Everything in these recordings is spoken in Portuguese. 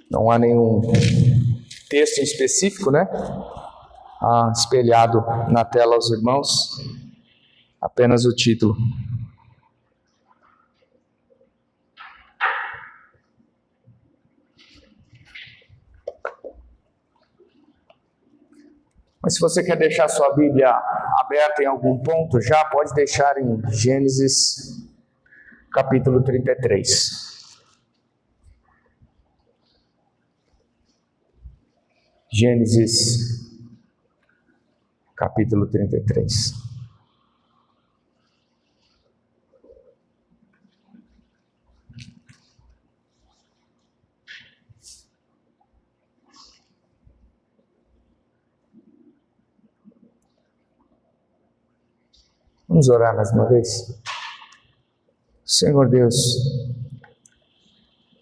Não há nenhum texto em específico, né? Espelhado na tela aos irmãos, apenas o título. Mas se você quer deixar sua Bíblia aberta em algum ponto, já pode deixar em Gênesis capítulo 33. Gênesis capítulo 33. Vamos orar mais uma vez. Senhor Deus,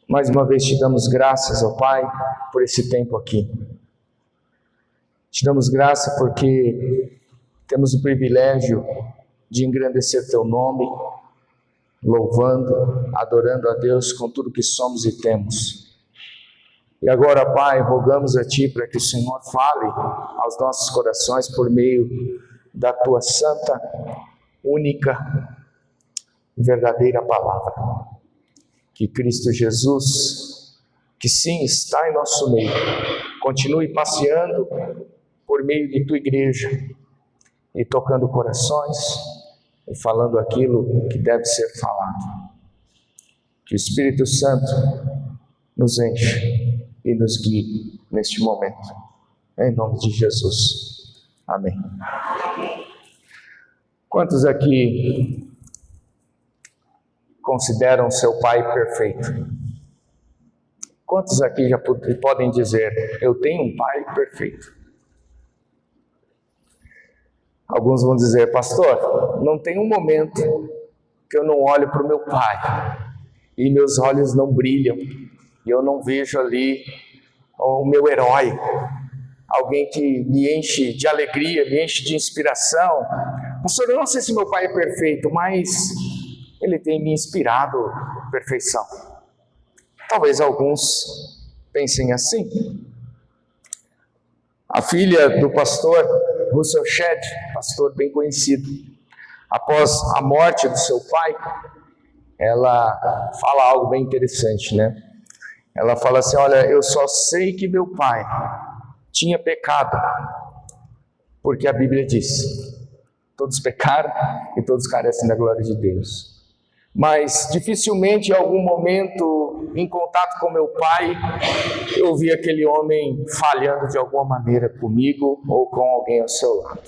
mais uma vez te damos graças, ó Pai, por esse tempo aqui. Te damos graça porque temos o privilégio de engrandecer Teu nome, louvando, adorando a Deus com tudo que somos e temos. E agora, Pai, rogamos a Ti para que o Senhor fale aos nossos corações por meio da Tua santa, única e verdadeira palavra. Que Cristo Jesus, que sim está em nosso meio, continue passeando por meio de Tua igreja e tocando corações e falando aquilo que deve ser falado. Que o Espírito Santo nos enche e nos guie neste momento. Em nome de Jesus. Amém. Quantos aqui consideram seu pai perfeito? Quantos aqui já podem dizer, eu tenho um pai perfeito? Alguns vão dizer, pastor, não tem um momento que eu não olho para o meu pai e meus olhos não brilham e eu não vejo ali o meu herói, alguém que me enche de alegria, me enche de inspiração. Pastor, eu não sei se meu pai é perfeito, mas ele tem me inspirado à perfeição. Talvez alguns pensem assim. A filha do pastor Russell Shedd, pastor bem conhecido, após a morte do seu pai, ela fala algo bem interessante, né? Ela fala assim, olha, eu só sei que meu pai tinha pecado, porque a Bíblia diz, todos pecaram e todos carecem da glória de Deus. Mas dificilmente em algum momento, em contato com meu pai, eu vi aquele homem falhando de alguma maneira comigo ou com alguém ao seu lado.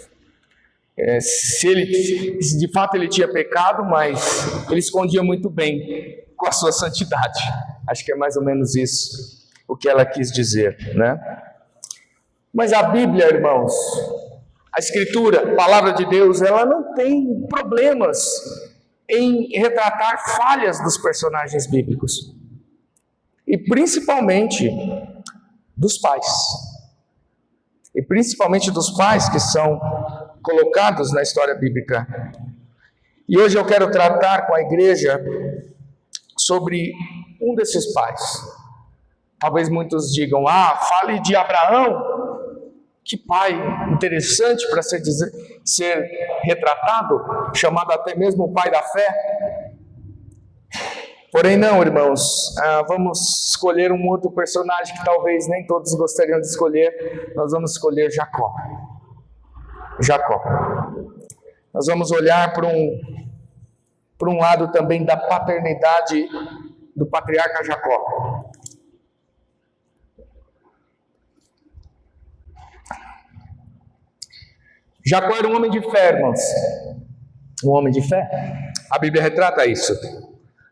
Se de fato ele tinha pecado, mas ele escondia muito bem com a sua santidade. Acho que é mais ou menos isso o que ela quis dizer, né? Mas a Bíblia, irmãos, a Escritura, a Palavra de Deus, ela não tem problemas em retratar falhas dos personagens bíblicos. E principalmente dos pais. E principalmente dos pais que são colocados na história bíblica. E hoje eu quero tratar com a igreja sobre um desses pais. Talvez muitos digam, fale de Abraão. Que pai interessante para ser retratado, chamado até mesmo o pai da fé. Porém não, irmãos, vamos escolher um outro personagem que talvez nem todos gostariam de escolher. Nós vamos escolher Jacó. Nós vamos olhar para um lado também da paternidade do patriarca Jacó. Jacó era um homem de fé, irmãos. Um homem de fé. A Bíblia retrata isso.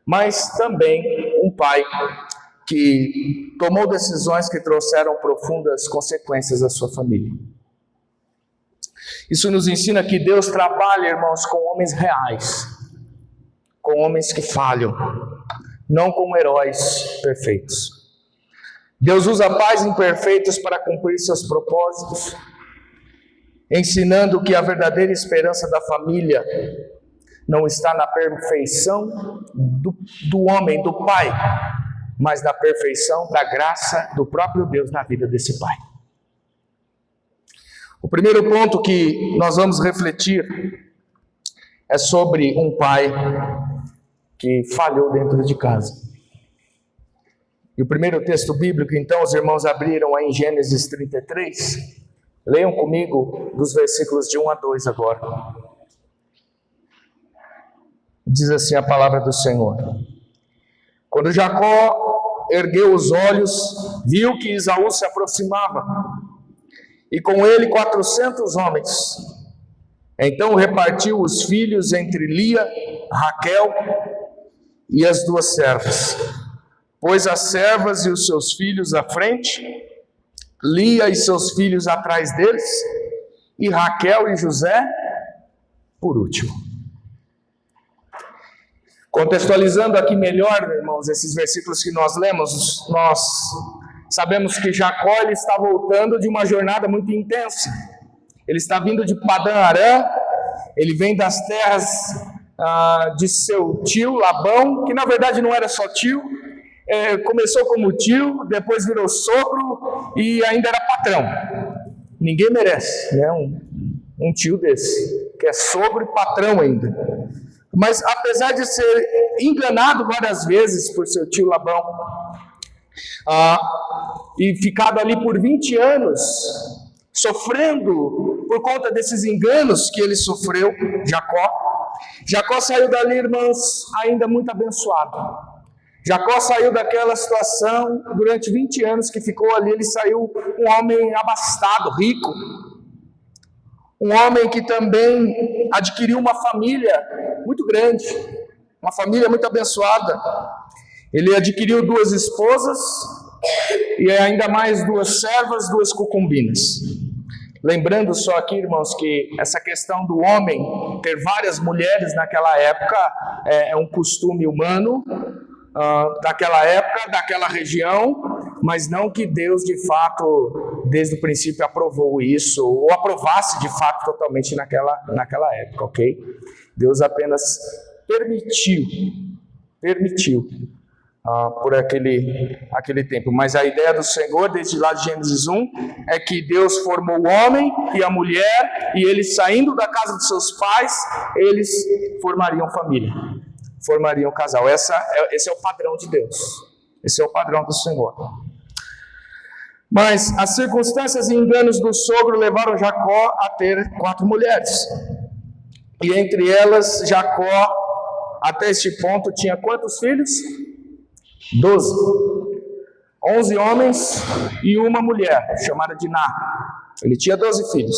Mas também um pai que tomou decisões que trouxeram profundas consequências à sua família. Isso nos ensina que Deus trabalha, irmãos, com homens reais. Com homens que falham. Não com heróis perfeitos. Deus usa pais imperfeitos para cumprir seus propósitos, ensinando que a verdadeira esperança da família não está na perfeição do homem, do pai, mas na perfeição da graça do próprio Deus na vida desse pai. O primeiro ponto que nós vamos refletir é sobre um pai que falhou dentro de casa. E o primeiro texto bíblico, então, os irmãos abriram aí em Gênesis 33. Leiam comigo dos versículos de 1 a 2 agora. Diz assim a palavra do Senhor. Quando Jacó ergueu os olhos, viu que Esaú se aproximava, e com ele 400 homens. Então repartiu os filhos entre Lia, Raquel e as duas servas. Pôs as servas e os seus filhos à frente, Lia e seus filhos atrás deles, e Raquel e José por último. Contextualizando aqui melhor, irmãos, esses versículos que nós lemos, nós sabemos que Jacó ele está voltando de uma jornada muito intensa. Ele está vindo de Padã Arã, ele vem das terras de seu tio Labão, que na verdade não era só tio, começou como tio, depois virou sogro e ainda era patrão. Ninguém merece, né? Um tio desse, que é sogro e patrão ainda. Mas apesar de ser enganado várias vezes por seu tio Labão, e ficado ali por 20 anos, sofrendo por conta desses enganos que ele sofreu, Jacó saiu dali, irmãos, ainda muito abençoado. Jacó saiu daquela situação, durante 20 anos que ficou ali, ele saiu um homem abastado, rico. Um homem que também adquiriu uma família muito grande, uma família muito abençoada. Ele adquiriu 2 esposas e ainda mais 2 servas, 2 concubinas. Lembrando só aqui, irmãos, que essa questão do homem ter várias mulheres naquela época é um costume humano daquela época, daquela região, mas não que Deus de fato, desde o princípio, aprovou isso, ou aprovasse de fato totalmente naquela época, ok? Deus apenas permitiu por aquele tempo. Mas a ideia do Senhor, desde lá de Gênesis 1, é que Deus formou o homem e a mulher, e eles saindo da casa de seus pais, eles formariam família, formariam casal. Esse é o padrão de Deus, esse é o padrão do Senhor. Mas as circunstâncias e enganos do sogro levaram Jacó a ter 4 mulheres. E entre elas, Jacó, até este ponto, tinha quantos filhos? 12. 11 homens e uma mulher, chamada Diná. Ele tinha 12 filhos.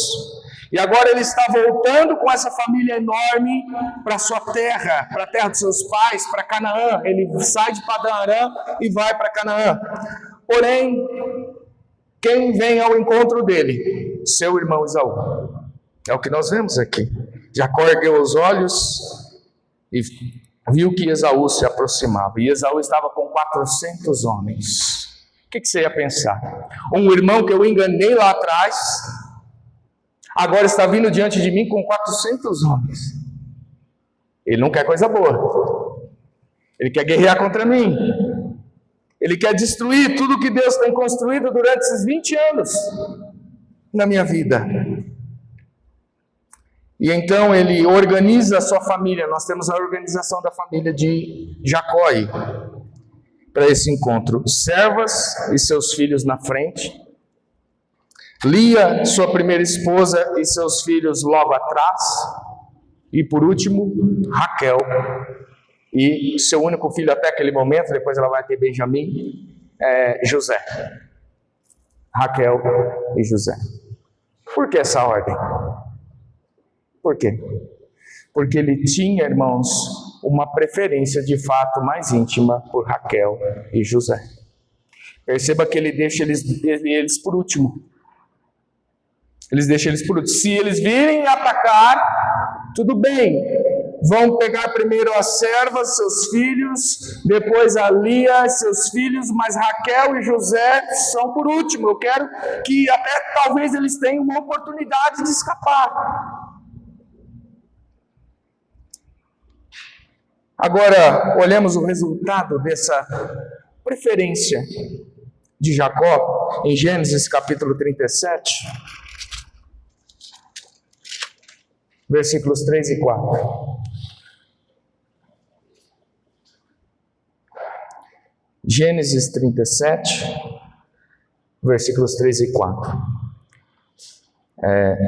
E agora ele está voltando com essa família enorme para sua terra, para a terra de seus pais, para Canaã. Ele sai de Padã Arã e vai para Canaã. Porém, quem vem ao encontro dele? Seu irmão Esaú. É o que nós vemos aqui. Jacó ergueu os olhos e viu que Esaú se aproximava. E Esaú estava com 400 homens. O que você ia pensar? Um irmão que eu enganei lá atrás, agora está vindo diante de mim com 400 homens. Ele não quer coisa boa. Ele quer guerrear contra mim. Ele quer destruir tudo que Deus tem construído durante esses 20 anos na minha vida. E então ele organiza a sua família. Nós temos a organização da família de Jacó aí, para esse encontro. Servas e seus filhos na frente. Lia, sua primeira esposa, e seus filhos logo atrás. E por último, Raquel e seu único filho até aquele momento, depois ela vai ter Benjamim, José. Raquel e José. Por que essa ordem? Por quê? Porque ele tinha, irmãos, uma preferência de fato mais íntima por Raquel e José. Perceba que ele deixa eles por último. Se eles virem atacar, tudo bem. Vão pegar primeiro as servas, seus filhos, depois a Lia, seus filhos, mas Raquel e José são por último. Eu quero que até talvez eles tenham uma oportunidade de escapar. Agora, olhamos o resultado dessa preferência de Jacó em Gênesis capítulo 37, versículos 3 e 4. Gênesis 37, versículos 3 e 4.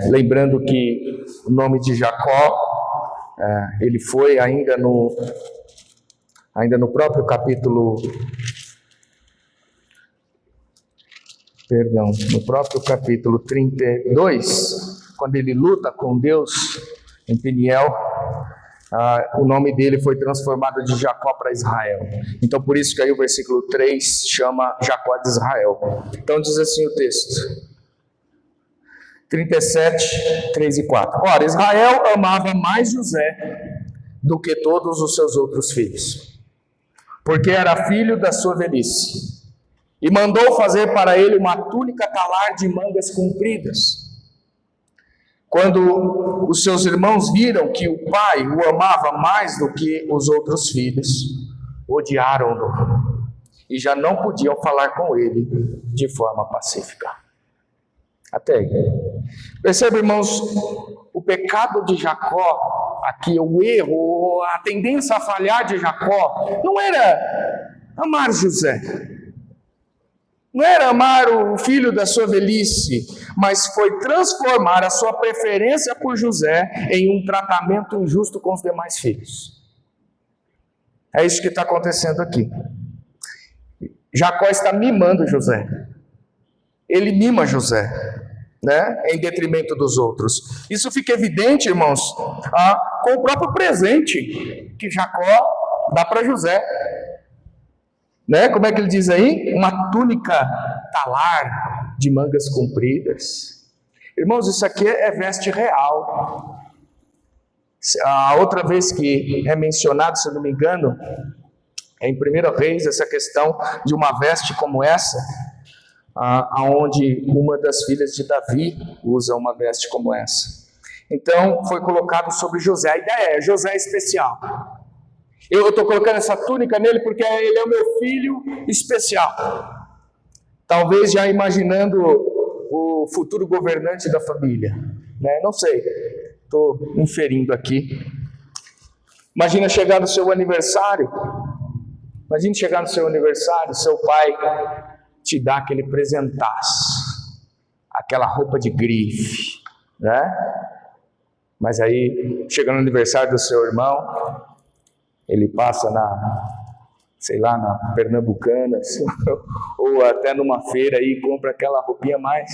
Lembrando que o nome de Jacó, ele foi ainda no próprio capítulo, no próprio capítulo 32, quando ele luta com Deus em Peniel, o nome dele foi transformado de Jacó para Israel. Então por isso que aí o versículo 3 chama Jacó de Israel. Então diz assim o texto, 37, 3 e 4. Ora, Israel amava mais José do que todos os seus outros filhos, porque era filho da sua velhice, e mandou fazer para ele uma túnica talar de mangas compridas. Quando os seus irmãos viram que o pai o amava mais do que os outros filhos, odiaram-no e já não podiam falar com ele de forma pacífica. Até aí. Percebe, irmãos, o pecado de Jacó, aqui o erro, a tendência a falhar de Jacó, não era amar José. Não era amar o filho da sua velhice, mas foi transformar a sua preferência por José em um tratamento injusto com os demais filhos. É isso que está acontecendo aqui. Jacó está mimando José. Ele mima José, né, em detrimento dos outros. Isso fica evidente, irmãos, com o próprio presente que Jacó dá para José. Né? Como é que ele diz aí? Uma túnica talar de mangas compridas. Irmãos, isso aqui é veste real. A outra vez que é mencionado, se eu não me engano, é em 1 Reis, essa questão de uma veste como essa, onde uma das filhas de Davi usa uma veste como essa. Então, foi colocado sobre José. A ideia é, José é especial. Eu estou colocando essa túnica nele porque ele é o meu filho especial. Talvez já imaginando o futuro governante da família, né? Não sei, estou inferindo aqui. Imagina chegar no seu aniversário. Imagina chegar no seu aniversário, seu pai te dá aquele presentaço, aquela roupa de grife, né? Mas aí, chega no aniversário do seu irmão, ele passa na Pernambucanas, ou até numa feira aí e compra aquela roupinha mais.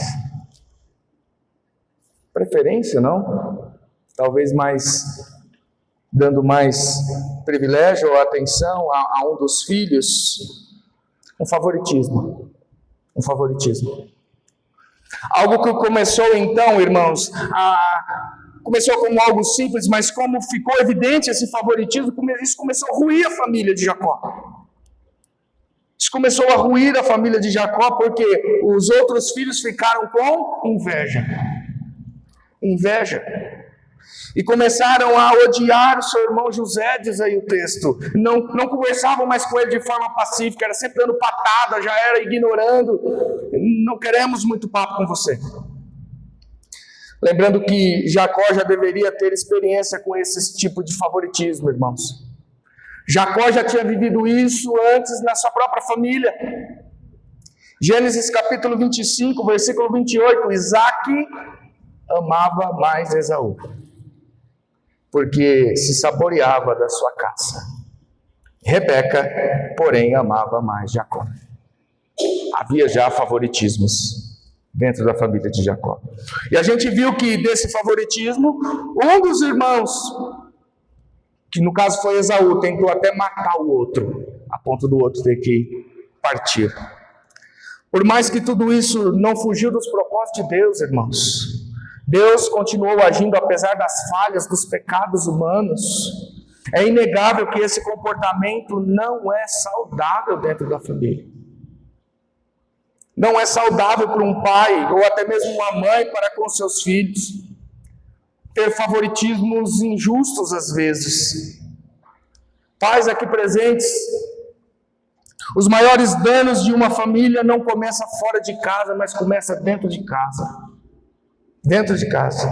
Preferência, não? Talvez dando mais privilégio ou atenção a um dos filhos. Um favoritismo. Algo que começou então, irmãos, começou como algo simples, mas como ficou evidente esse favoritismo, isso começou a ruir a família de Jacó. Isso começou a ruir a família de Jacó, porque os outros filhos ficaram com inveja. E começaram a odiar o seu irmão José, diz aí o texto. Não conversavam mais com ele de forma pacífica, era sempre dando patada, já era ignorando. Não queremos muito papo com você. Lembrando que Jacó já deveria ter experiência com esse tipo de favoritismo, irmãos. Jacó já tinha vivido isso antes na sua própria família. Gênesis capítulo 25, versículo 28. Isaac amava mais Esaú, porque se saboreava da sua caça. Rebeca, porém, amava mais Jacó. Havia já favoritismos dentro da família de Jacó. E a gente viu que desse favoritismo, um dos irmãos, que no caso foi Esaú, tentou até matar o outro, a ponto do outro ter que partir. Por mais que tudo isso não fugiu dos propósitos de Deus, irmãos, Deus continuou agindo apesar das falhas, dos pecados humanos. É inegável que esse comportamento não é saudável dentro da família. Não é saudável para um pai ou até mesmo uma mãe para com seus filhos ter favoritismos injustos às vezes. Pais aqui presentes, Os maiores danos de uma família não começam fora de casa, mas começa dentro de casa. Dentro de casa.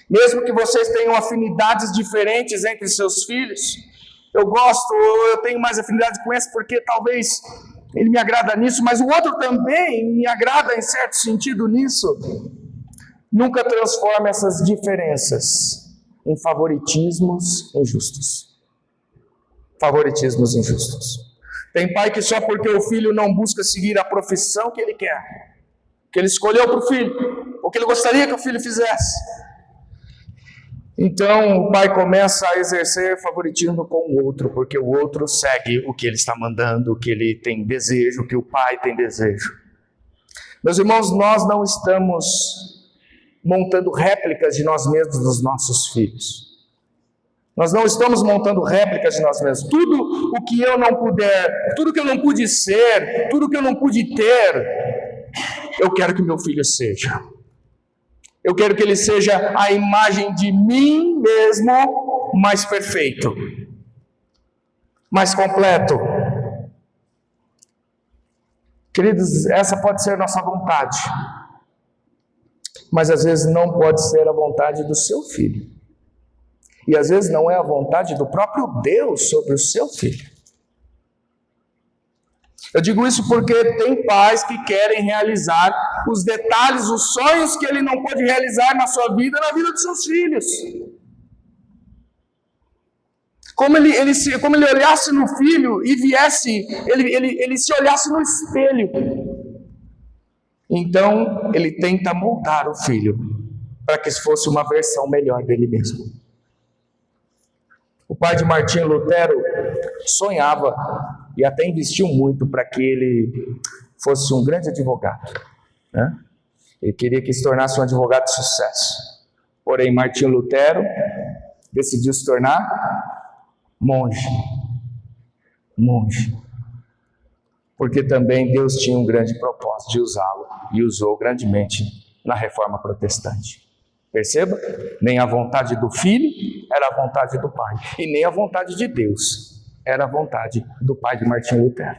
Mesmo que vocês tenham afinidades diferentes entre seus filhos, eu tenho mais afinidade com esse porque talvez ele me agrada nisso, mas o outro também me agrada em certo sentido nisso. Nunca transforme essas diferenças em favoritismos injustos. Favoritismos injustos. Tem pai que só porque o filho não busca seguir a profissão que ele quer, que ele escolheu para o filho, ou que ele gostaria que o filho fizesse, então o pai começa a exercer favoritismo com o outro, porque o outro segue o que ele está mandando, o que ele tem desejo, o que o pai tem desejo. Meus irmãos, nós não estamos montando réplicas de nós mesmos dos nossos filhos. Nós não estamos montando réplicas de nós mesmos. Tudo o que eu não puder, tudo que eu não pude ser, tudo que eu não pude ter, eu quero que meu filho seja. Eu quero que ele seja a imagem de mim mesmo, mais perfeito, mais completo. Queridos, essa pode ser nossa vontade, mas às vezes não pode ser a vontade do seu filho. E às vezes não é a vontade do próprio Deus sobre o seu filho. Eu digo isso porque tem pais que querem realizar os detalhes, os sonhos que ele não pôde realizar na sua vida, na vida dos seus filhos. Como ele olhasse no filho e viesse, ele se olhasse no espelho. Então, ele tenta moldar o filho para que fosse uma versão melhor dele mesmo. O pai de Martinho Lutero sonhava e até investiu muito para que ele fosse um grande advogado, né? Ele queria que se tornasse um advogado de sucesso. Porém, Martinho Lutero decidiu se tornar monge. Porque também Deus tinha um grande propósito de usá-lo e usou grandemente na Reforma Protestante. Perceba? Nem a vontade do filho era a vontade do pai, e nem a vontade de Deus era a vontade do pai de Martinho Lutero.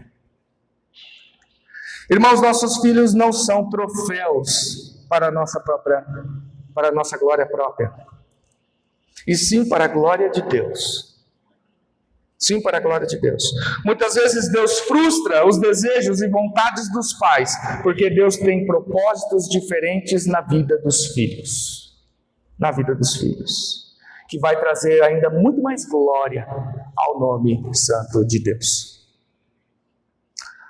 Irmãos, nossos filhos não são troféus para a nossa glória própria, e sim para a glória de Deus. Sim, para a glória de Deus. Muitas vezes Deus frustra os desejos e vontades dos pais, porque Deus tem propósitos diferentes na vida dos filhos. Que vai trazer ainda muito mais glória ao nome santo de Deus.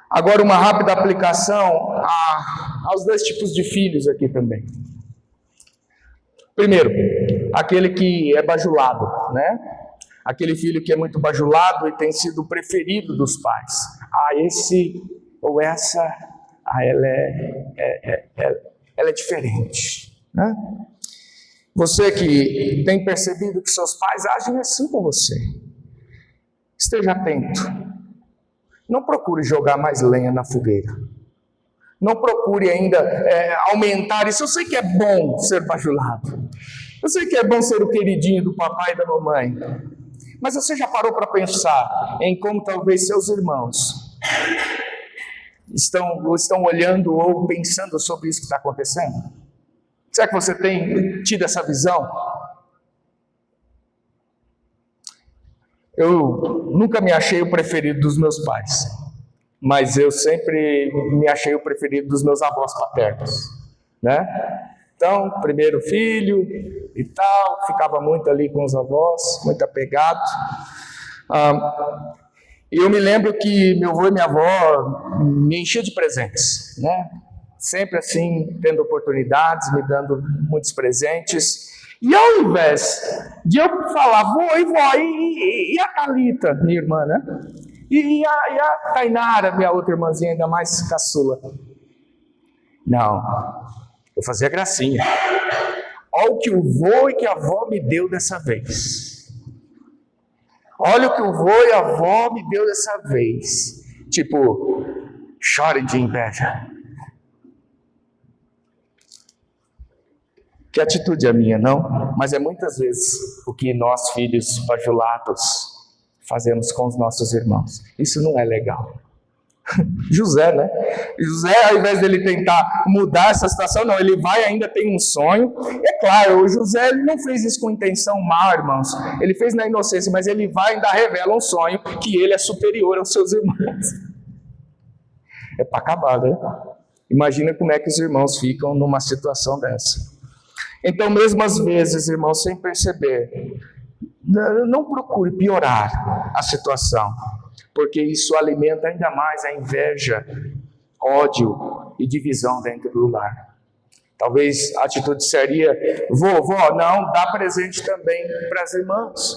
Agora, uma rápida aplicação aos dois tipos de filhos aqui também. Primeiro, aquele que é bajulado, né? Aquele filho que é muito bajulado e tem sido o preferido dos pais. Esse ou essa, ela é diferente, né? Você que tem percebido que seus pais agem assim com você, esteja atento. Não procure jogar mais lenha na fogueira. Não procure ainda aumentar isso. Eu sei que é bom ser bajulado. Eu sei que é bom ser o queridinho do papai e da mamãe. Mas você já parou para pensar em como talvez seus irmãos estão olhando ou pensando sobre isso que está acontecendo? Será que você tem tido essa visão? Eu nunca me achei o preferido dos meus pais, mas eu sempre me achei o preferido dos meus avós paternos, né? Então, primeiro filho e tal, ficava muito ali com os avós, muito apegado. E eu me lembro que meu avô e minha avó me enchiam de presentes, né? Sempre assim, tendo oportunidades, me dando muitos presentes. E ao invés de eu falar, vô e vó, e a Thalita, minha irmã, né? E a Tainara, minha outra irmãzinha, ainda mais caçula. Não, eu fazia gracinha. Olha o que o vô e que a avó me deu dessa vez. Olha o que o vô e a avó me deu dessa vez. Tipo, chore de inveja. Que atitude é minha, não? Mas é muitas vezes o que nós, filhos bajulados, fazemos com os nossos irmãos. Isso não é legal. José, né? José, ao invés dele tentar mudar essa situação, não, ele vai, ainda tem um sonho. É claro, o José ele não fez isso com intenção má, irmãos. Ele fez na inocência, mas ele vai, ainda revela um sonho que ele é superior aos seus irmãos. É para acabar, né? Imagina como é que os irmãos ficam numa situação dessa. Então, mesmo às vezes, irmãos, sem perceber, não procure piorar a situação, porque isso alimenta ainda mais a inveja, ódio e divisão dentro do lar. Talvez a atitude seria: vovó, não, dá presente também para as irmãs.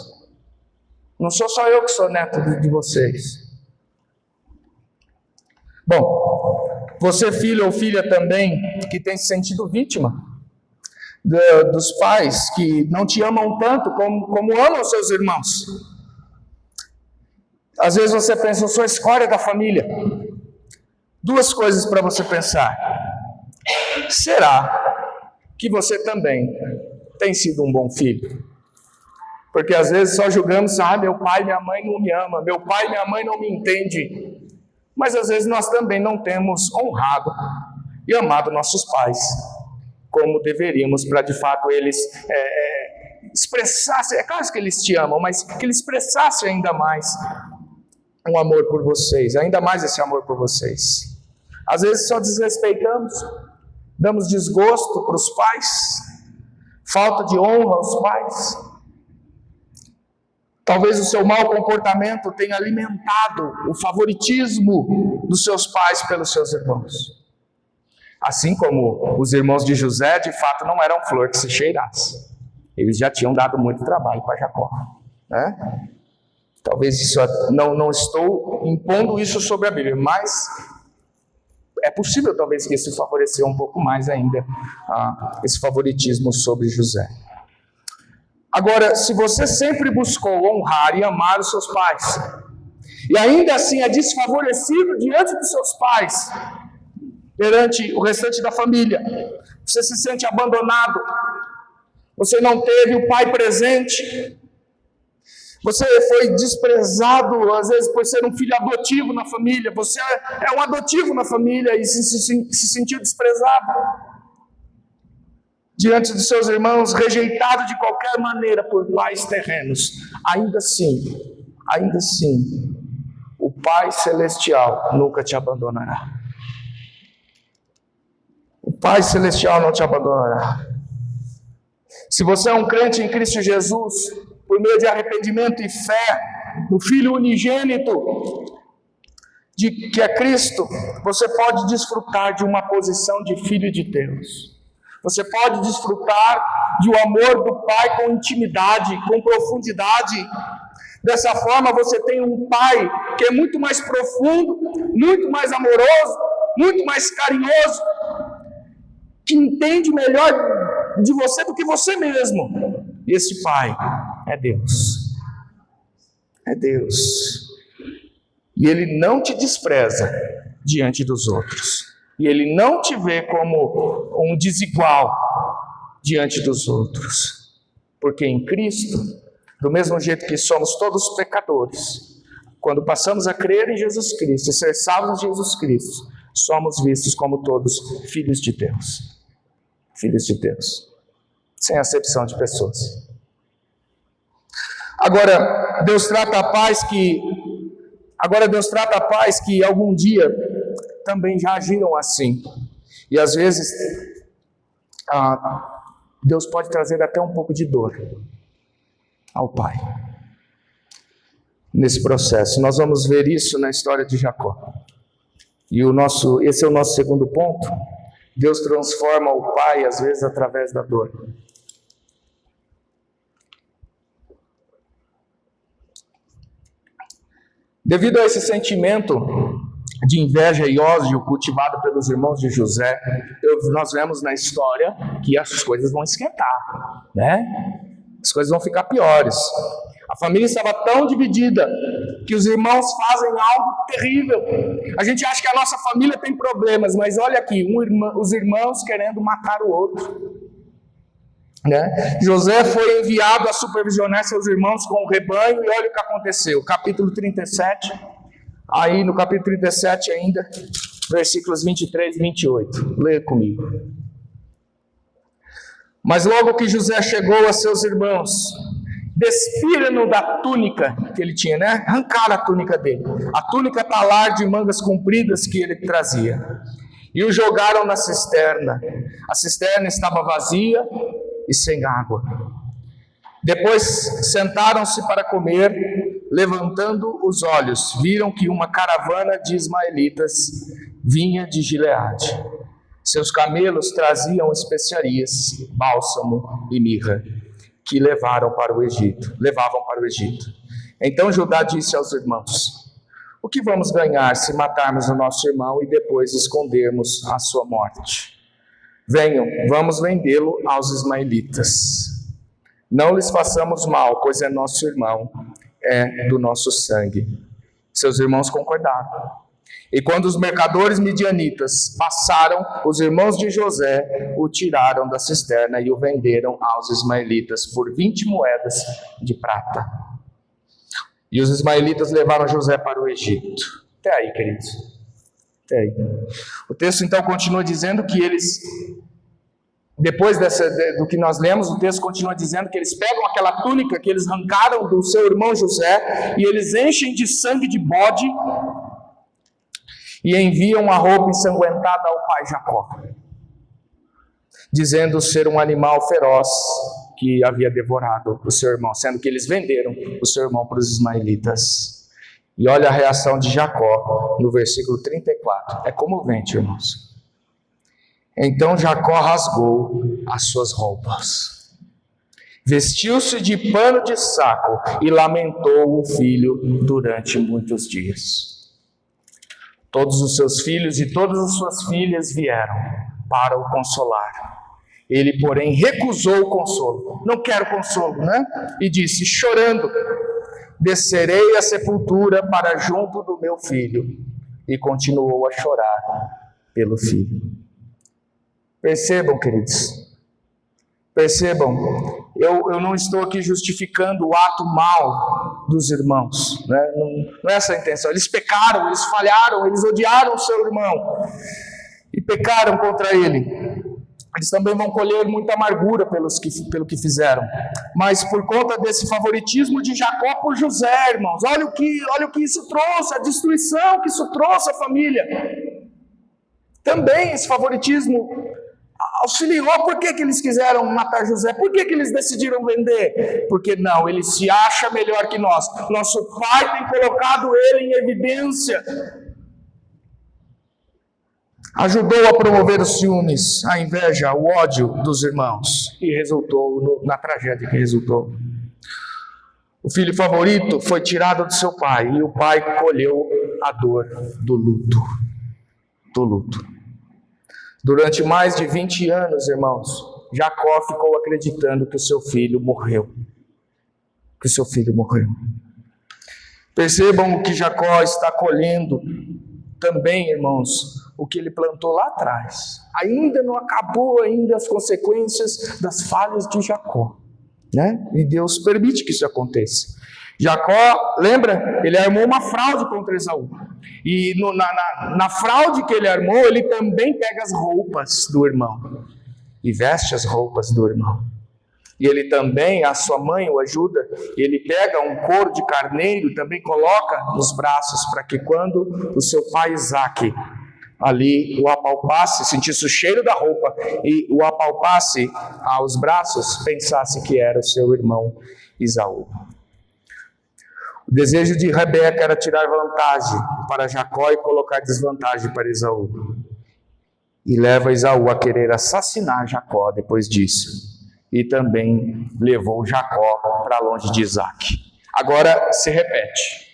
Não sou só eu que sou neto de vocês. Bom, você filho ou filha também que tem se sentido vítima dos pais que não te amam tanto como amam seus irmãos. Às vezes você pensa: eu sou a escória da família. Duas coisas para você pensar. Será que você também tem sido um bom filho? Porque às vezes só julgamos: meu pai e minha mãe não me amam, meu pai e minha mãe não me entendem. Mas às vezes nós também não temos honrado e amado nossos pais como deveríamos, para de fato eles expressassem, é claro que eles te amam, mas que eles expressassem ainda mais um amor por vocês, ainda mais esse amor por vocês. Às vezes só desrespeitamos, damos desgosto para os pais, falta de honra aos pais. Talvez o seu mau comportamento tenha alimentado o favoritismo dos seus pais pelos seus irmãos. Assim como os irmãos de José, de fato, não eram flor que se cheirasse. Eles já tinham dado muito trabalho para Jacó, né? Talvez isso, não estou impondo isso sobre a Bíblia, mas é possível talvez que isso favoreceu um pouco mais ainda esse favoritismo sobre José. Agora, se você sempre buscou honrar e amar os seus pais, e ainda assim é desfavorecido diante dos seus pais, perante o restante da família, você se sente abandonado, você não teve o pai presente, você foi desprezado, às vezes por ser um filho adotivo na família, você é um adotivo na família e se sentiu desprezado diante dos seus irmãos, rejeitado de qualquer maneira por pais terrenos. Ainda assim, o Pai Celestial nunca te abandonará. O Pai Celestial não te abandonará. Se você é um crente em Cristo Jesus, por meio de arrependimento e fé no Filho unigênito, que é Cristo, você pode desfrutar de uma posição de filho de Deus. Você pode desfrutar de um amor do Pai com intimidade, com profundidade. Dessa forma você tem um Pai que é muito mais profundo, muito mais amoroso, muito mais carinhoso, que entende melhor de você do que você mesmo. E esse Pai é Deus. É Deus. E Ele não te despreza diante dos outros. E Ele não te vê como um desigual diante dos outros. Porque em Cristo, do mesmo jeito que somos todos pecadores, quando passamos a crer em Jesus Cristo e ser salvos em Jesus Cristo, somos vistos como todos filhos de Deus. Filhos de Deus. Sem acepção de pessoas. Agora, Deus trata a paz que algum dia também já agiram assim. E às vezes, Deus pode trazer até um pouco de dor ao pai. Nesse processo, nós vamos ver isso na história de Jacó. E esse é o nosso segundo ponto. Deus transforma o pai, às vezes, através da dor. Devido a esse sentimento de inveja e ódio cultivado pelos irmãos de José, nós vemos na história que as coisas vão esquentar, né? As coisas vão ficar piores. A família estava tão dividida que os irmãos fazem algo terrível. A gente acha que a nossa família tem problemas, mas olha aqui, os irmãos querendo matar o outro. Né? José foi enviado a supervisionar seus irmãos com o rebanho e olha o que aconteceu. Capítulo 37, Aí no capítulo 37 ainda, versículos 23 e 28. Leia comigo. Mas logo que José chegou a seus irmãos, despiram-no da túnica que ele tinha, né? Arrancaram a túnica dele. A túnica talar de mangas compridas que ele trazia. E o jogaram na cisterna. A cisterna estava vazia e sem água. Depois sentaram-se para comer, levantando os olhos, viram que uma caravana de ismaelitas vinha de Gileade. Seus camelos traziam especiarias, bálsamo e mirra, que levavam para o Egito. Então Judá disse aos irmãos: o que vamos ganhar se matarmos o nosso irmão e depois escondermos a sua morte? Venham, vamos vendê-lo aos ismaelitas. Não lhes façamos mal, pois é nosso irmão, é do nosso sangue. Seus irmãos concordaram. E quando os mercadores midianitas passaram, os irmãos de José o tiraram da cisterna e o venderam aos ismaelitas por 20 moedas de prata. E os ismaelitas levaram José para o Egito. Até aí, queridos. Até aí. O texto então continua dizendo que eles, depois do que nós lemos, o texto continua dizendo que eles pegam aquela túnica que eles arrancaram do seu irmão José e eles enchem de sangue de bode e enviam a roupa ensanguentada ao pai Jacó, dizendo ser um animal feroz que havia devorado o seu irmão, sendo que eles venderam o seu irmão para os ismaelitas. E olha a reação de Jacó no versículo 34. É comovente, irmãos. Então Jacó rasgou as suas roupas, vestiu-se de pano de saco e lamentou o filho durante muitos dias. Todos os seus filhos e todas as suas filhas vieram para o consolar. Ele, porém, recusou o consolo. Não quero consolo, né? E disse, chorando: descerei à sepultura para junto do meu filho. E continuou a chorar pelo filho. Percebam, queridos. Percebam, eu não estou aqui justificando o ato mau dos irmãos, né? Não é essa a intenção. Eles pecaram, eles falharam, eles odiaram o seu irmão e pecaram contra ele. Eles também vão colher muita amargura pelo que fizeram. Mas por conta desse favoritismo de Jacó por José, irmãos, olha o que isso trouxe, a destruição que isso trouxe à família. Também esse favoritismo auxiliou. Por que eles quiseram matar José? Por que eles decidiram vender? Porque não, ele se acha melhor que nós. Nosso pai tem colocado ele em evidência. Ajudou a promover os ciúmes, a inveja, o ódio dos irmãos. E resultou na tragédia que resultou. O filho favorito foi tirado do seu pai. E o pai colheu a dor do luto. Do luto. Durante mais de 20 anos, irmãos, Jacó ficou acreditando que o seu filho morreu. Que o seu filho morreu. Percebam o que Jacó está colhendo também, irmãos, o que ele plantou lá atrás. Ainda não acabou as consequências das falhas de Jacó, né? E Deus permite que isso aconteça. Jacó, lembra? Ele armou uma fraude contra Esaú. E na fraude que ele armou, ele também pega as roupas do irmão e veste as roupas do irmão. E ele também, a sua mãe o ajuda, e ele pega um couro de carneiro e também coloca nos braços, para que quando o seu pai Isaque ali o apalpasse, sentisse o cheiro da roupa e o apalpasse aos braços, pensasse que era o seu irmão Esaú. O desejo de Rebeca era tirar vantagem para Jacó e colocar desvantagem para Esaú. E leva Esaú a querer assassinar Jacó depois disso. E também levou Jacó para longe de Isaque. Agora se repete.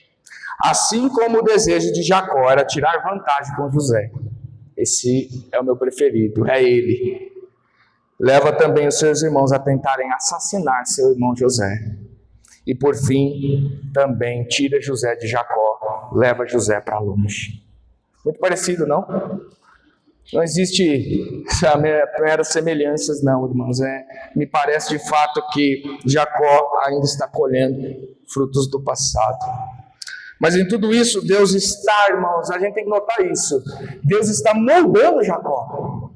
Assim como o desejo de Jacó era tirar vantagem com José. Esse é o meu preferido, é ele. Leva também os seus irmãos a tentarem assassinar seu irmão José. E por fim, também tira José de Jacó, leva José para longe. Muito parecido, não? Não existe meras semelhanças, não, irmãos. Me parece de fato que Jacó ainda está colhendo frutos do passado. Mas em tudo isso, Deus está, irmãos, a gente tem que notar isso. Deus está moldando Jacó.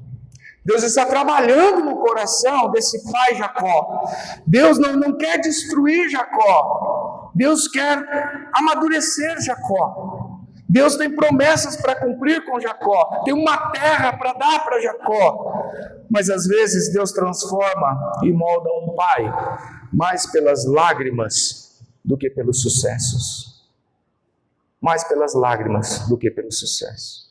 Deus está trabalhando no coração desse pai Jacó. Deus não quer destruir Jacó. Deus quer amadurecer Jacó. Deus tem promessas para cumprir com Jacó. Tem uma terra para dar para Jacó. Mas às vezes Deus transforma e molda um pai mais pelas lágrimas do que pelos sucessos. Mais pelas lágrimas do que pelo sucesso.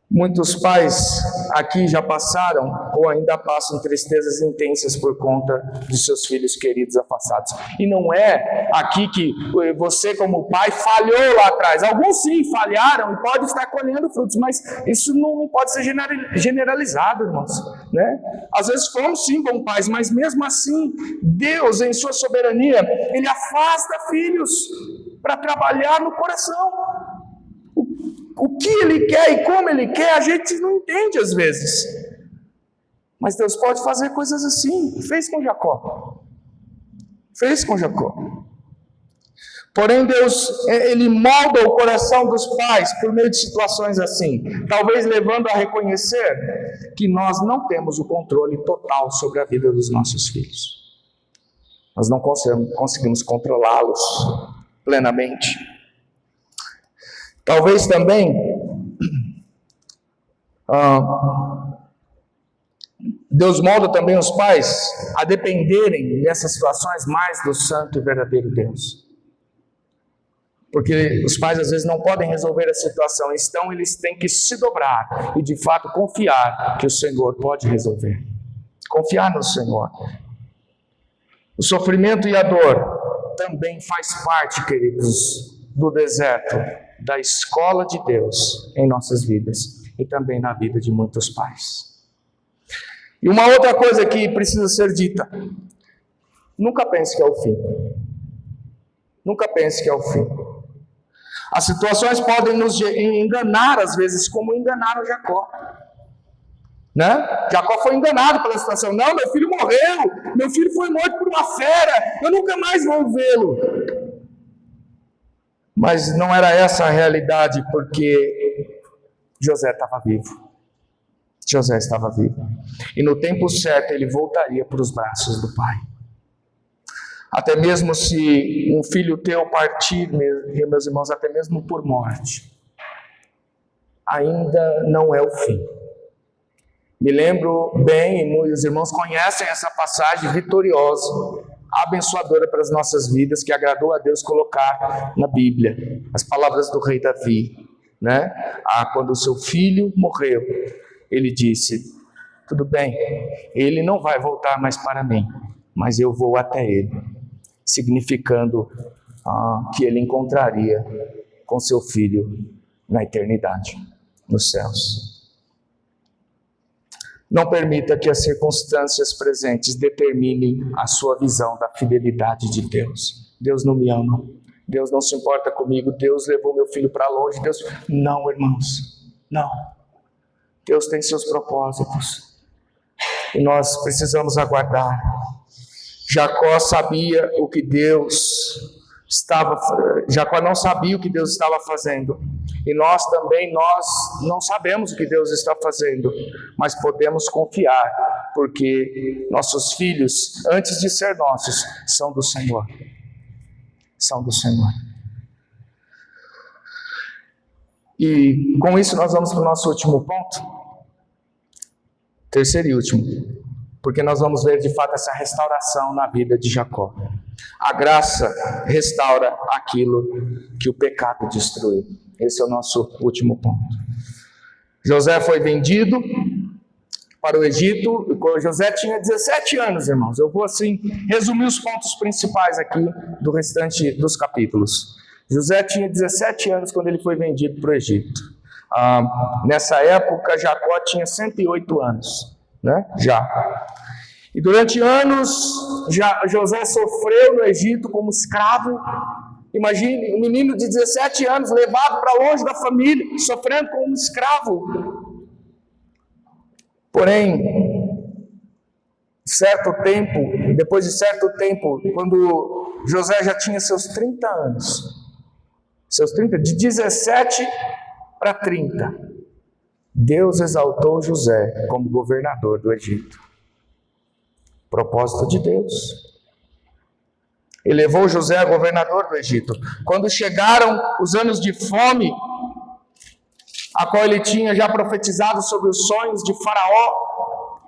Muitos pais aqui já passaram ou ainda passam tristezas intensas por conta de seus filhos queridos afastados. E não é aqui que você como pai falhou lá atrás. Alguns sim falharam e podem estar colhendo frutos, mas isso não pode ser generalizado, irmãos, né? Às vezes fomos sim bons pais, mas mesmo assim, Deus em sua soberania, Ele afasta filhos para trabalhar no coração. O que Ele quer e como Ele quer, a gente não entende às vezes. Mas Deus pode fazer coisas assim. Fez com Jacó. Fez com Jacó. Porém, Deus, Ele molda o coração dos pais por meio de situações assim. Talvez levando a reconhecer que nós não temos o controle total sobre a vida dos nossos filhos. Nós não conseguimos controlá-los plenamente. Talvez também Deus molda também os pais a dependerem nessas situações mais do santo e verdadeiro Deus. Porque os pais às vezes não podem resolver a situação, então eles têm que se dobrar e de fato confiar que o Senhor pode resolver. Confiar no Senhor. O sofrimento e a dor também faz parte, queridos, do deserto, da escola de Deus em nossas vidas e também na vida de muitos pais. E uma outra coisa que precisa ser dita: nunca pense que é o fim. Nunca pense que é o fim. As situações podem nos enganar às vezes, como enganaram Jacó. Né? Jacó foi enganado pela situação. Não, meu filho morreu, meu filho foi morto por uma fera, eu nunca mais vou vê-lo. Mas não era essa a realidade, porque José estava vivo. José estava vivo. E no tempo certo ele voltaria para os braços do pai. Até mesmo se um filho teu partir, meus irmãos, até mesmo por morte, ainda não é o fim. Me lembro bem, e os irmãos conhecem essa passagem vitoriosa, abençoadora para as nossas vidas, que agradou a Deus colocar na Bíblia. As palavras do rei Davi, né? Quando o seu filho morreu, ele disse: tudo bem, ele não vai voltar mais para mim, mas eu vou até ele. Significando que ele encontraria com seu filho na eternidade, nos céus. Não permita que as circunstâncias presentes determinem a sua visão da fidelidade de Deus. Deus não me ama, Deus não se importa comigo, Deus levou meu filho para longe, Deus... Não, irmãos, não. Deus tem seus propósitos e nós precisamos aguardar. Jacó sabia o que Jacó não sabia o que Deus estava fazendo. E nós não sabemos o que Deus está fazendo, mas podemos confiar, porque nossos filhos, antes de ser nossos, são do Senhor. São do Senhor. E com isso nós vamos para o nosso último ponto. Terceiro e último. Porque nós vamos ver de fato essa restauração na vida de Jacó. A graça restaura aquilo que o pecado destruiu. Esse é o nosso último ponto. José foi vendido para o Egito. José tinha 17 anos, irmãos. Eu vou assim resumir os pontos principais aqui do restante dos capítulos. José tinha 17 anos quando ele foi vendido para o Egito. Nessa época, Jacó tinha 108 anos, né? E durante anos, José sofreu no Egito como escravo. Imagine, um menino de 17 anos levado para longe da família, sofrendo como um escravo. Porém, certo tempo, depois de certo tempo, quando José já tinha seus 30 anos, de 17 para 30, Deus exaltou José como governador do Egito. Propósito de Deus. Elevou José a governador do Egito. Quando chegaram os anos de fome, a qual ele tinha já profetizado sobre os sonhos de Faraó,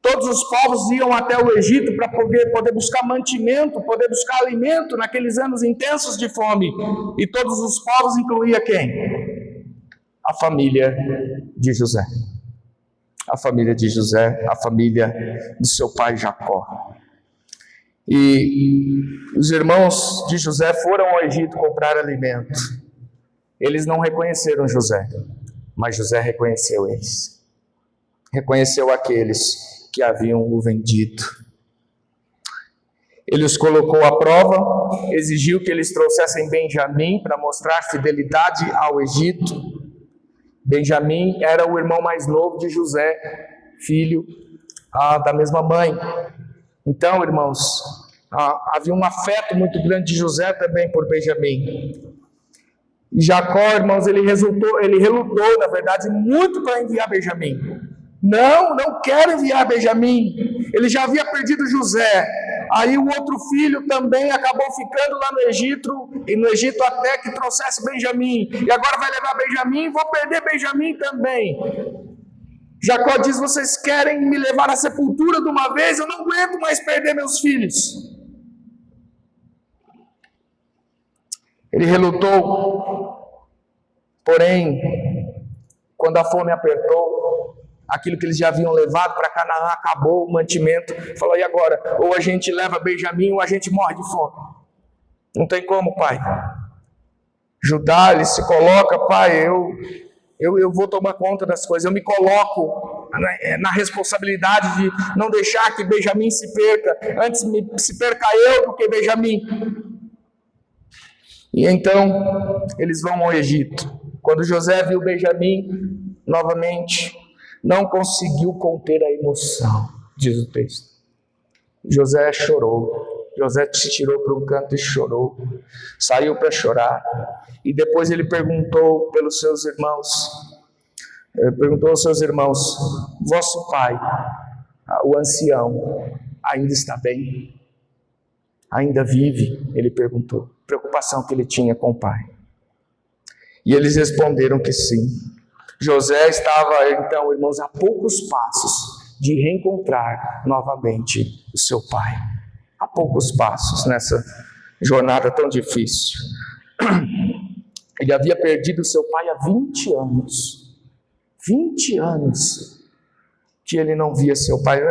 todos os povos iam até o Egito para poder buscar mantimento, poder buscar alimento naqueles anos intensos de fome. E todos os povos incluía quem? A família de José. A família de José, a família de seu pai Jacó. E os irmãos de José foram ao Egito comprar alimento. Eles não reconheceram José, mas José reconheceu eles. Reconheceu aqueles que haviam o vendido. Ele os colocou à prova, exigiu que eles trouxessem Benjamim para mostrar fidelidade ao Egito. Benjamim era o irmão mais novo de José, filho da mesma mãe. Então, irmãos, havia um afeto muito grande de José também por Benjamim. E Jacó, irmãos, ele relutou, na verdade, muito para enviar Benjamim. Não quero enviar Benjamim. Ele já havia perdido José. Aí o outro filho também acabou ficando lá no Egito até que trouxesse Benjamim. E agora vai levar Benjamim, vou perder Benjamim também. Jacó diz: vocês querem me levar à sepultura de uma vez? Eu não aguento mais perder meus filhos. Ele relutou, porém, quando a fome apertou, aquilo que eles já haviam levado para Canaã acabou, o mantimento. Falou: e agora? Ou a gente leva Benjamim ou a gente morre de fome. Não tem como, pai. Judá, ele se coloca: pai, eu vou tomar conta das coisas, eu me coloco na responsabilidade de não deixar que Benjamim se perca, antes se perca eu do que Benjamim. E então eles vão ao Egito. Quando José viu Benjamim, novamente, não conseguiu conter a emoção, diz o texto. José chorou. José se tirou para um canto e chorou. Saiu para chorar. E depois ele perguntou aos seus irmãos: vosso pai, o ancião, ainda está bem? Ainda vive? Ele perguntou. Preocupação que ele tinha com o pai. E eles responderam que sim. José estava, então, irmãos, a poucos passos de reencontrar novamente o seu pai. A poucos passos nessa jornada tão difícil. Ele havia perdido seu pai há 20 anos. 20 anos que ele não via seu pai.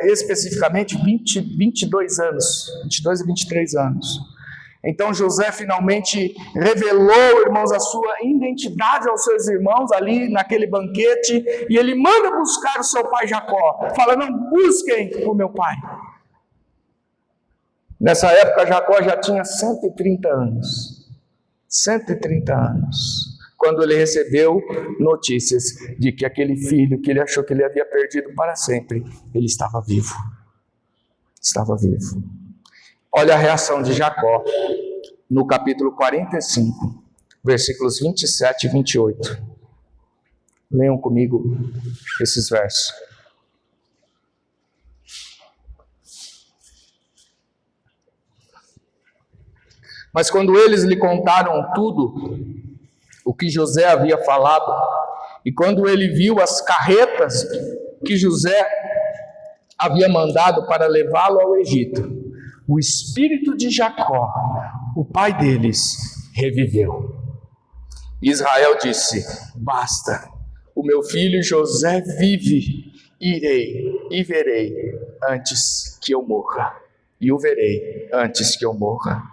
Especificamente 22 anos. 22 e 23 anos. Então José finalmente revelou, irmãos, a sua identidade aos seus irmãos ali naquele banquete, e ele manda buscar o seu pai Jacó. Fala: não busquem o meu pai. Nessa época Jacó já tinha 130 anos. 130 anos. Quando ele recebeu notícias de que aquele filho que ele achou que ele havia perdido para sempre, ele estava vivo. Estava vivo. Olha a reação de Jacó no capítulo 45, versículos 27 e 28. Leiam comigo esses versos. Mas quando eles lhe contaram tudo o que José havia falado, e quando ele viu as carretas que José havia mandado para levá-lo ao Egito, o espírito de Jacó, o pai deles, reviveu. Israel disse: basta, o meu filho José vive, irei e verei antes que eu morra. E o verei antes que eu morra.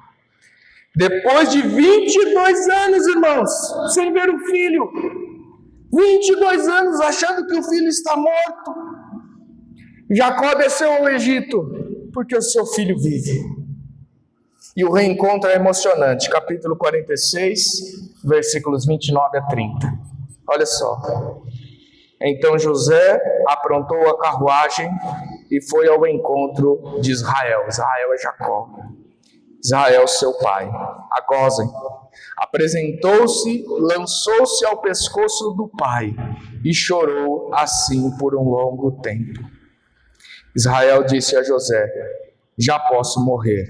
Depois de 22 anos, irmãos, sem ver o filho, 22 anos achando que o filho está morto, Jacó desceu ao Egito, porque o seu filho vive. E o reencontro é emocionante. Capítulo 46, versículos 29 a 30. Olha só. Então José aprontou a carruagem e foi ao encontro de Israel. Israel é Jacó. Israel, seu pai. Agozem. Apresentou-se, lançou-se ao pescoço do pai e chorou assim por um longo tempo. Israel disse a José: já posso morrer,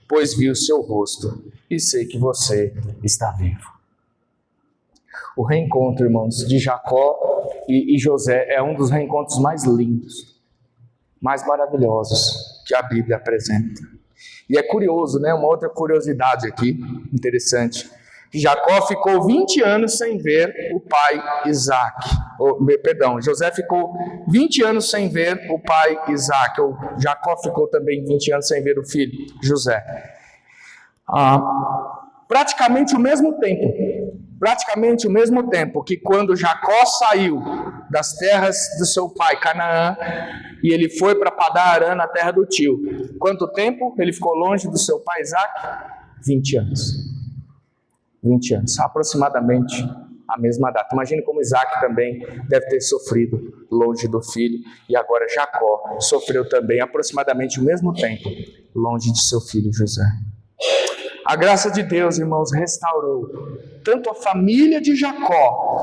pois vi o seu rosto e sei que você está vivo. O reencontro, irmãos, de Jacó e José é um dos reencontros mais lindos, mais maravilhosos que a Bíblia apresenta. E é curioso, né? Uma outra curiosidade aqui, interessante, que Jacó ficou 20 anos sem ver o pai Isaac. José ficou 20 anos sem ver o pai Isaac. Jacó ficou também 20 anos sem ver o filho José. Praticamente o mesmo tempo que quando Jacó saiu das terras do seu pai, Canaã, e ele foi para Padã-Arã, na terra do tio. Quanto tempo ele ficou longe do seu pai Isaac? 20 anos. 20 anos, aproximadamente a mesma data. Imagine como Isaac também deve ter sofrido longe do filho, e agora Jacó sofreu também aproximadamente o mesmo tempo longe de seu filho José. A graça de Deus, irmãos, restaurou tanto a família de Jacó,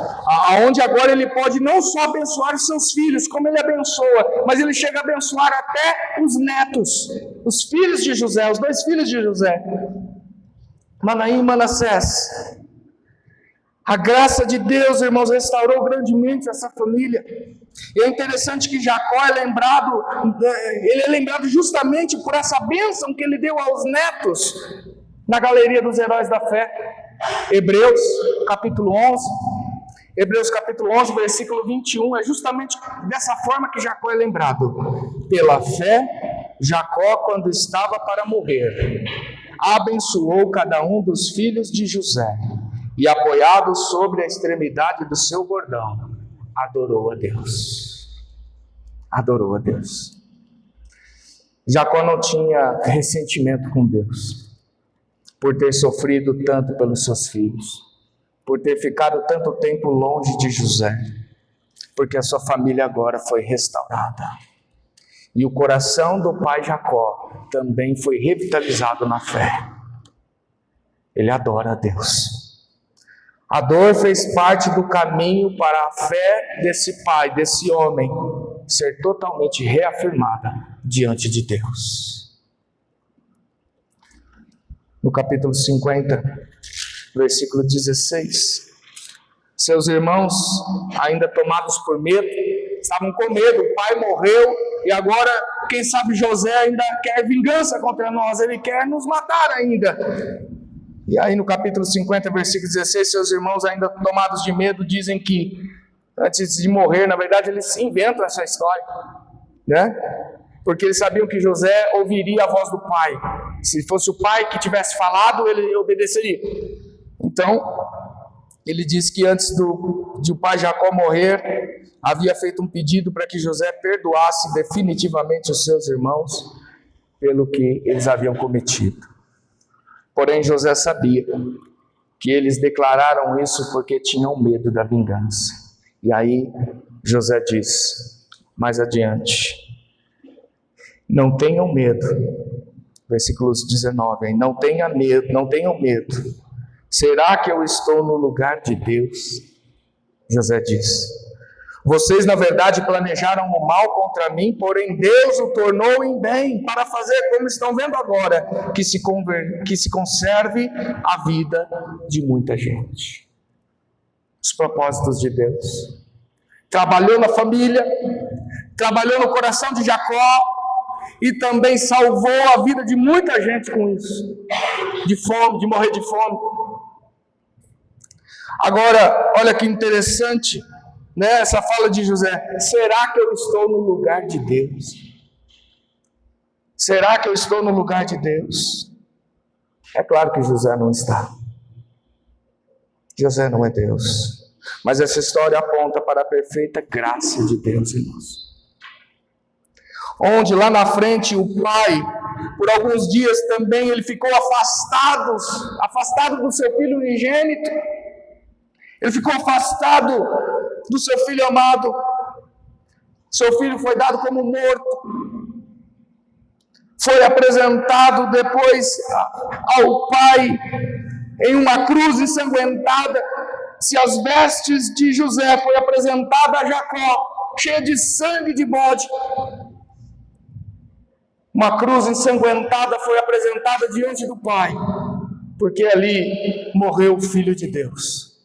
aonde agora ele pode não só abençoar os seus filhos, como ele abençoa, mas ele chega a abençoar até os netos, os filhos de José, os 2 filhos de José, Manaim e Manassés. A graça de Deus, irmãos, restaurou grandemente essa família. E é interessante que Jacó ele é lembrado justamente por essa bênção que ele deu aos netos, na galeria dos heróis da fé. Hebreus capítulo 11, versículo 21, é justamente dessa forma que Jacó é lembrado. Pela fé, Jacó, quando estava para morrer, abençoou cada um dos filhos de José, e apoiado sobre a extremidade do seu bordão, adorou a Deus. Adorou a Deus. Jacó não tinha ressentimento com Deus, por ter sofrido tanto pelos seus filhos, por ter ficado tanto tempo longe de José, porque a sua família agora foi restaurada. E o coração do pai Jacó também foi revitalizado na fé. Ele adora a Deus. A dor fez parte do caminho para a fé desse pai, desse homem, ser totalmente reafirmada diante de Deus. No capítulo 50, versículo 16, seus irmãos, ainda tomados por medo, estavam com medo, o pai morreu, e agora, quem sabe José ainda quer vingança contra nós, ele quer nos matar ainda. E aí no capítulo 50, versículo 16, seus irmãos ainda tomados de medo, dizem que antes de morrer, na verdade eles inventam essa história, né? Porque eles sabiam que José ouviria a voz do pai. Se fosse o pai que tivesse falado, ele obedeceria. Então, ele diz que antes de o pai Jacó morrer, havia feito um pedido para que José perdoasse definitivamente os seus irmãos pelo que eles haviam cometido. Porém, José sabia que eles declararam isso porque tinham medo da vingança. E aí, José diz, mais adiante, não tenham medo, versículos 19, não tenham medo, será que eu estou no lugar de Deus? José diz, vocês na verdade planejaram o mal contra mim, porém Deus o tornou em bem, para fazer como estão vendo agora, que se conserve a vida de muita gente. Os propósitos de Deus. Trabalhou na família, trabalhou no coração de Jacó, e também salvou a vida de muita gente com isso, de fome, de morrer de fome. Agora, olha que interessante, né, essa fala de José, será que eu estou no lugar de Deus? Será que eu estou no lugar de Deus? É claro que José não está. José não é Deus. Mas essa história aponta para a perfeita graça de Deus, irmãos. Onde lá na frente o pai, por alguns dias também, ele ficou afastado do seu filho unigênito. Ele ficou afastado do seu filho amado. Seu filho foi dado como morto. foi apresentado depois ao Pai em uma cruz ensanguentada, se as vestes de José foi apresentada a Jacó, cheia de sangue de bode, uma cruz ensanguentada foi apresentada diante do Pai, porque ali morreu o Filho de Deus.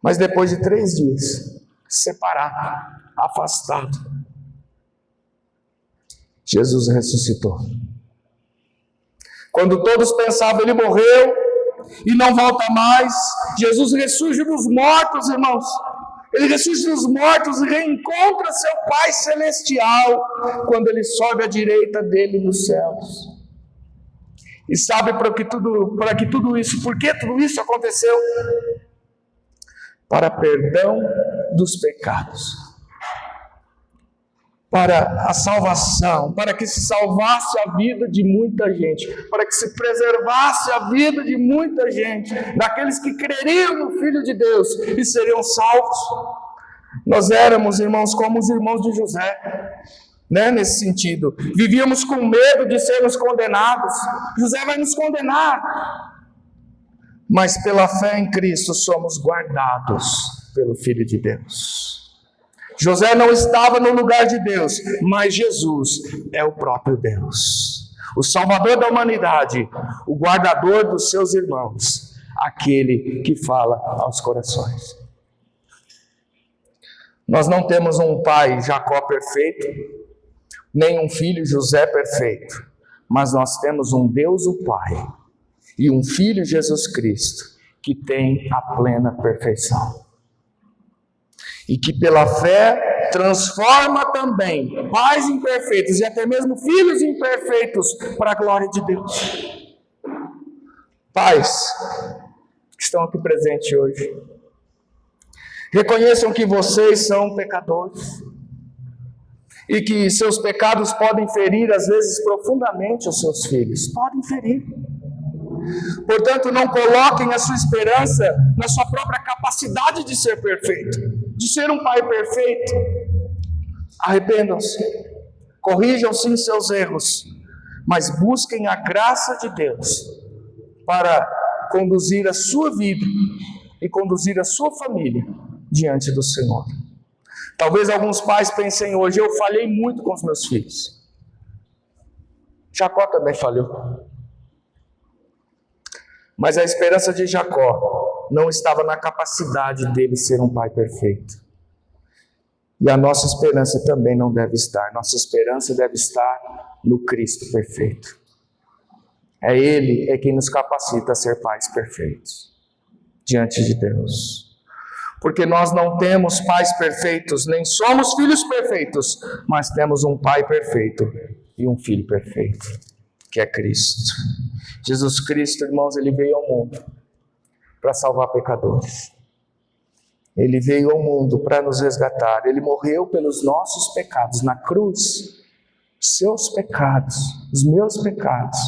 Mas depois de 3 dias, separado, afastado, Jesus ressuscitou. Quando todos pensavam, ele morreu e não volta mais, Jesus ressurge dos mortos, irmãos. Ele ressurge dos mortos e reencontra seu Pai Celestial, quando ele sobe à direita dele nos céus. E sabe por que tudo isso aconteceu? Para perdão dos pecados. Para a salvação, para que se salvasse a vida de muita gente, para que se preservasse a vida de muita gente, daqueles que creriam no Filho de Deus e seriam salvos. Nós éramos, irmãos, como os irmãos de José, né? Nesse sentido, vivíamos com medo de sermos condenados. José vai nos condenar, mas pela fé em Cristo somos guardados pelo Filho de Deus. José não estava no lugar de Deus, mas Jesus é o próprio Deus, o Salvador da humanidade, o guardador dos seus irmãos, aquele que fala aos corações. Nós não temos um pai Jacó perfeito, nem um filho José perfeito, mas nós temos um Deus o Pai e um Filho Jesus Cristo que tem a plena perfeição. E que pela fé transforma também pais imperfeitos e até mesmo filhos imperfeitos para a glória de Deus. Pais que estão aqui presentes hoje, reconheçam que vocês são pecadores e que seus pecados podem ferir às vezes profundamente os seus filhos. Podem ferir. Portanto, não coloquem a sua esperança na sua própria capacidade de ser perfeito, de ser um pai perfeito. Arrependam-se, corrijam sim seus erros, mas busquem a graça de Deus para conduzir a sua vida e conduzir a sua família diante do Senhor. Talvez alguns pais pensem hoje, eu falhei muito com os meus filhos. Jacó também falhou. Mas a esperança de Jacó não estava na capacidade dele ser um pai perfeito. E a nossa esperança também não deve estar. Nossa esperança deve estar no Cristo perfeito. Ele é quem nos capacita a ser pais perfeitos diante de Deus. Porque nós não temos pais perfeitos, nem somos filhos perfeitos, mas temos um pai perfeito e um filho perfeito, que é Cristo. Jesus Cristo, irmãos, ele veio ao mundo para salvar pecadores. Ele veio ao mundo para nos resgatar. Ele morreu pelos nossos pecados na cruz. Seus pecados, os meus pecados,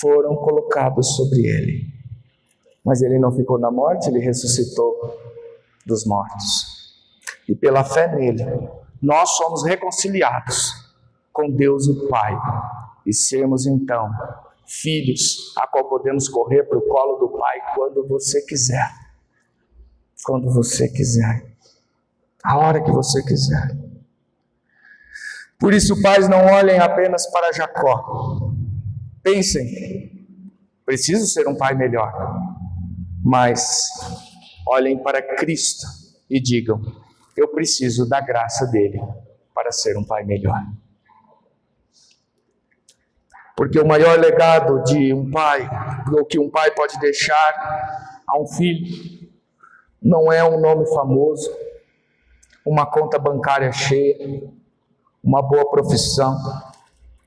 foram colocados sobre ele. Mas ele não ficou na morte, ele ressuscitou dos mortos. E pela fé nele, nós somos reconciliados com Deus o Pai. E sermos então filhos a qual podemos correr para o colo do Pai quando você quiser. Quando você quiser. A hora que você quiser. Por isso, pais, não olhem apenas para Jacó. Pensem, preciso ser um pai melhor. Mas olhem para Cristo e digam, eu preciso da graça dele para ser um pai melhor. Porque o maior legado de um pai, ou que um pai pode deixar a um filho, não é um nome famoso, uma conta bancária cheia, uma boa profissão,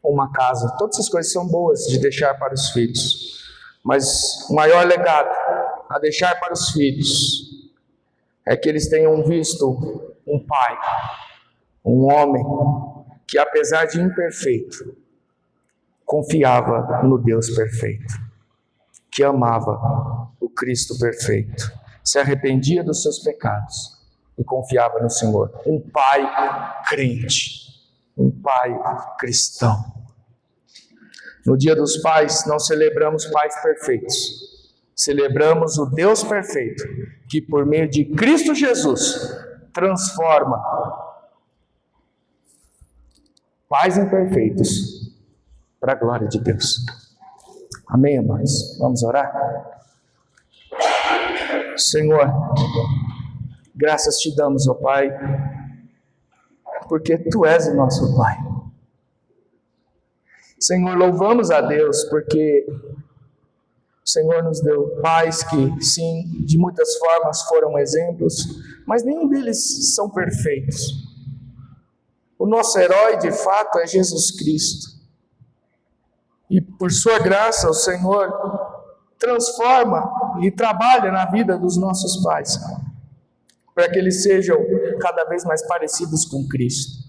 uma casa. Todas essas coisas são boas de deixar para os filhos. Mas o maior legado a deixar para os filhos é que eles tenham visto um pai, um homem, que apesar de imperfeito, confiava no Deus perfeito, que amava o Cristo perfeito, se arrependia dos seus pecados e confiava no Senhor. Um pai crente, um pai cristão. No Dia dos Pais, não celebramos pais perfeitos. Celebramos o Deus perfeito, que por meio de Cristo Jesus transforma pais imperfeitos para a glória de Deus. Amém, amados? Vamos orar? Senhor, graças te damos, ó Pai, porque Tu és o nosso Pai. Senhor, louvamos a Deus porque o Senhor nos deu pais que, sim, de muitas formas foram exemplos, mas nenhum deles são perfeitos. O nosso herói, de fato, é Jesus Cristo. E por sua graça, o Senhor transforma e trabalha na vida dos nossos pais, para que eles sejam cada vez mais parecidos com Cristo,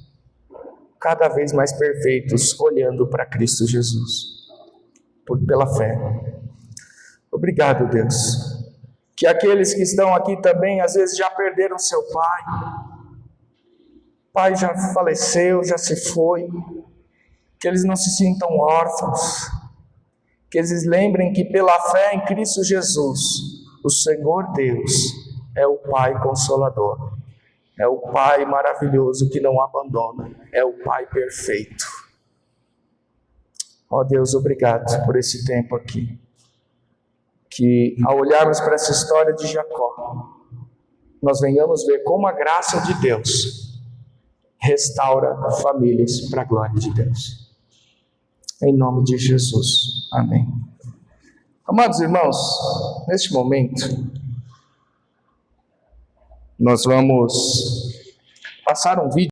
cada vez mais perfeitos, olhando para Cristo Jesus, pela fé. Obrigado, Deus, que aqueles que estão aqui também, às vezes já perderam seu pai, pai já faleceu, já se foi, que eles não se sintam órfãos, que eles lembrem que pela fé em Cristo Jesus, o Senhor Deus é o Pai Consolador, é o Pai maravilhoso que não abandona, é o Pai perfeito. Ó Deus, obrigado por esse tempo aqui, que ao olharmos para essa história de Jacó, nós venhamos ver como a graça de Deus restaura famílias para a glória de Deus. Em nome de Jesus. Amém. Amados irmãos, neste momento, nós vamos passar um vídeo